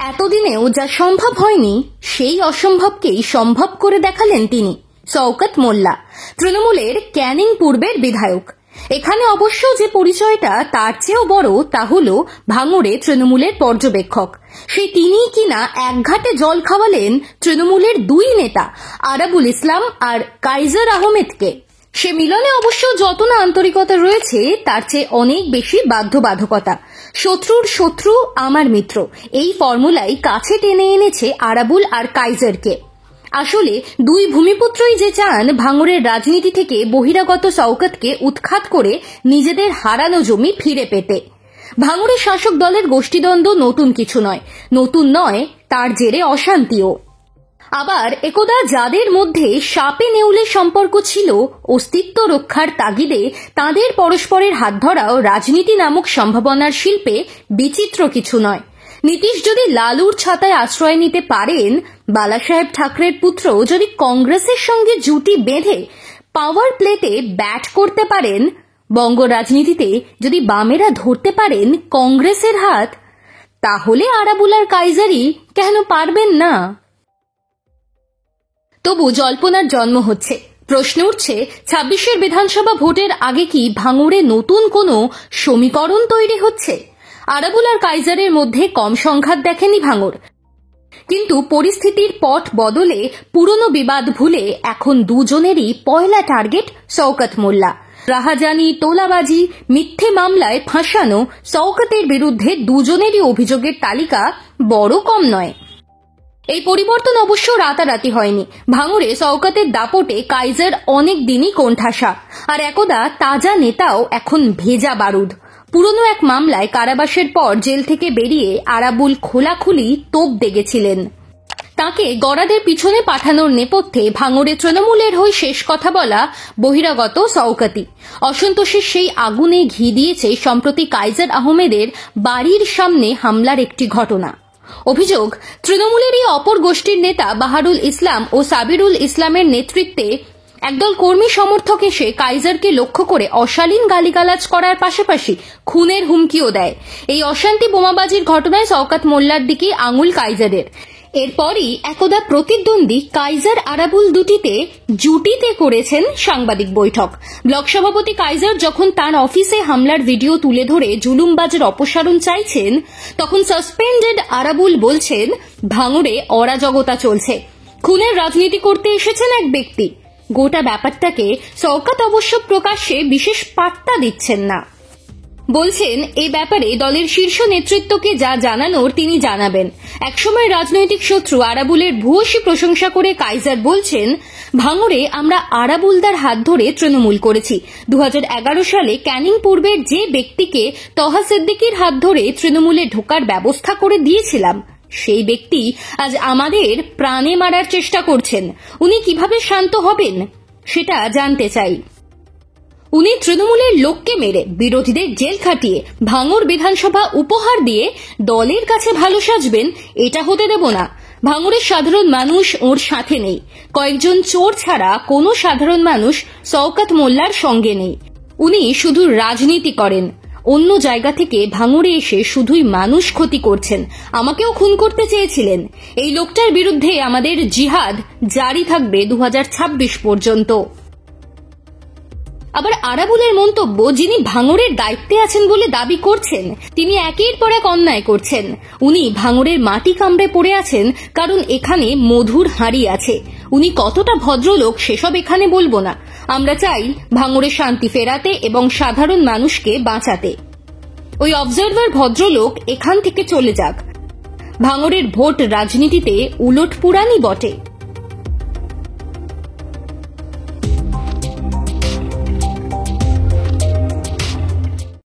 এতদিনেও যা সম্ভব হয়নি সেই অসম্ভবকেই সম্ভব করে দেখালেন তিনি। শওকত মোল্লা তৃণমূলের ক্যানিং পূর্বের বিধায়ক। এখানে অবশ্য যে পরিচয়টা তার চেয়েও বড় তা হল ভাঙড়ে তৃণমূলের পর্যবেক্ষক। সেই তিনিই কিনা একঘাটে জল খাওয়ালেন তৃণমূলের দুই নেতা আরাবুল ইসলাম আর কাইজার আহমেদকে। সে মিলনে অবশ্য যত না আন্তরিকতা রয়েছে তার চেয়ে অনেক বেশি বাধ্যবাধকতা। শত্রুর শত্রু আমার মিত্র, এই ফর্মুলাই কাছে টেনে এনেছে আরাবুল আর কাইজারকে। আসলে দুই ভূমিপুত্রই যে চান ভাঙড়ের রাজনীতি থেকে বহিরাগত শওকতকে উৎখাত করে নিজেদের হারানো জমি ফিরে পেতে। ভাঙড়ের শাসক দলের গোষ্ঠীদ্বন্দ্ব নতুন কিছু নয়, নতুন নয় তার জেরে অশান্তিও। আবার একদা যাদের মধ্যে সাপে নেউলে সম্পর্ক ছিল, অস্তিত্ব রক্ষার তাগিদে তাদের পরস্পরের হাত ধরাও রাজনীতি নামক সম্ভাবনার শিল্পে বিচিত্র কিছু নয়। নীতিশ যদি লালুর ছাতায় আশ্রয় নিতে পারেন, বালাসাহেব ঠাকরের পুত্র যদি কংগ্রেসের সঙ্গে জুটি বেঁধে পাওয়ার প্লেতে ব্যাট করতে পারেন, বঙ্গ রাজনীতিতে যদি বামেরা ধরতে পারেন কংগ্রেসের হাত, তাহলে আরাবুল আর কাইজারই কেন পারবেন না? তবু জল্পনার জন্ম হচ্ছে। প্রশ্ন উঠছে, ২৬ বিধানসভা ভোটের আগে কি ভাঙড়ে নতুন কোনো সমীকরণ তৈরি হচ্ছে? আরাবুল আর কাইজারের মধ্যে কম সংঘাত দেখেনি ভাঙড়, কিন্তু পরিস্থিতির পট বদলে পুরনো বিবাদ ভুলে এখন দুজনেরই পয়লা টার্গেট শওকত মোল্লা। রাহাজানি, তোলাবাজি, মিথ্যে মামলায় ফাঁসানো শওকতের বিরুদ্ধে দুজনেরই অভিযোগের তালিকা বড় কম নয়। এই পরিবর্তন অবশ্য রাতারাতি হয়নি। ভাঙড়ে শওকতের দাপটে কাইজার অনেক দিনই কোণঠাসা, আর একদা তাজা নেতাও এখন ভেজা বারুদ। পুরনো এক মামলায় কারাবাসের পর জেল থেকে বেরিয়ে আরাবুল খোলাখুলি তোপ দেগেছিলেন। তাকে গড়াদের পিছনে পাঠানোর নেপথ্যে ভাঙড়ে তৃণমূলের হয়ে শেষ কথা বলা বহিরাগত শওকতই। অসন্তোষের সেই আগুনে ঘি দিয়েছে সম্প্রতি কাইজার আহমেদের বাড়ির সামনে হামলার একটি ঘটনা। অভিযোগ, তৃণমূলেরই অপর গোষ্ঠীর নেতা বাহারুল ইসলাম ও সাবিরুল ইসলামের নেতৃত্বে একদল কর্মী সমর্থক এসে কাইজারকে লক্ষ্য করে অশালীন গালিগালাজ করার পাশাপাশি খুনের হুমকিও দেয়। এই অশান্তি বোমাবাজির ঘটনায় শওকত মোল্লার দিকে আঙুল কাইজারের। এরপরই একদা প্রতিদ্বন্দ্বী কাইজার আরাবুল দুটিতে জুটিতে করেছেন সাংবাদিক বৈঠক। ব্লক সভাপতি কাইজার যখন তার অফিসে হামলার ভিডিও তুলে ধরে জুলুমবাজের অপসারণ চাইছেন, তখন সাসপেন্ডেড আরাবুল বলছেন ভাঙড়ে অরাজকতা চলছে, খুনের রাজনীতি করতে এসেছেন এক ব্যক্তি। গোটা ব্যাপারটাকে শওকত অবশ্য প্রকাশ্যে বিশেষ পাত্তা দিচ্ছেন না। বলছেন এই ব্যাপারে দলের শীর্ষ নেতৃত্বকে যা জানানোর তিনি জানাবেন। একসময় রাজনৈতিক শত্রু আরাবুলের ভূয়সী প্রশংসা করে কাইজার বলছেন, ভাঙড়ে আমরা আরাবুলদার হাত ধরে তৃণমূল করেছি। ২০১১ সালে ক্যানিং পূর্বের যে ব্যক্তিকে তহা সিদ্দিকির হাত ধরে তৃণমূলে ঢোকার ব্যবস্থা করে দিয়েছিলাম, সেই ব্যক্তি আজ আমাদের প্রাণে মারার চেষ্টা করছেন। উনি কিভাবে শান্ত হবেন সেটা জানতে চাই। উনি তৃণমূলের লোককে মেরে বিরোধীদের জেল খাটিয়ে ভাঙড় বিধানসভা উপহার দিয়ে দলের কাছে ভালো সাজবেন, এটা হতে দেব না। ভাঙড়ের সাধারণ মানুষ ওর সাথে নেই। কয়েকজন চোর ছাড়া কোনো সাধারণ মানুষ শওকত মোল্লার সঙ্গে নেই। উনি শুধু রাজনীতি করেন, অন্য জায়গা থেকে ভাঙড়ে এসে শুধুই মানুষ ক্ষতি করছেন। আমাকেও খুন করতে চেয়েছিলেন। এই লোকটার বিরুদ্ধে আমাদের জিহাদ জারি থাকবে ২০২৬ পর্যন্ত। আবার আরাবুলের মন্তব্য, যিনি ভাঙড়ের দায়িত্বে আছেন বলে দাবি করছেন, তিনি একের পর এক অন্যায় করছেন। উনি ভাঙড়ের মাটি কামড়ে পড়ে আছেন কারণ এখানে মধুর হাঁড়ি আছে। উনি কতটা ভদ্রলোক সেসব এখানে বলবো না। আমরা চাই ভাঙড়ে শান্তি ফেরাতে এবং সাধারণ মানুষকে বাঁচাতে। ওই অবজারভার ভদ্রলোক এখান থেকে চলে যাক। ভাঙড়ের ভোট রাজনীতিতে উলটপুরানি বটে।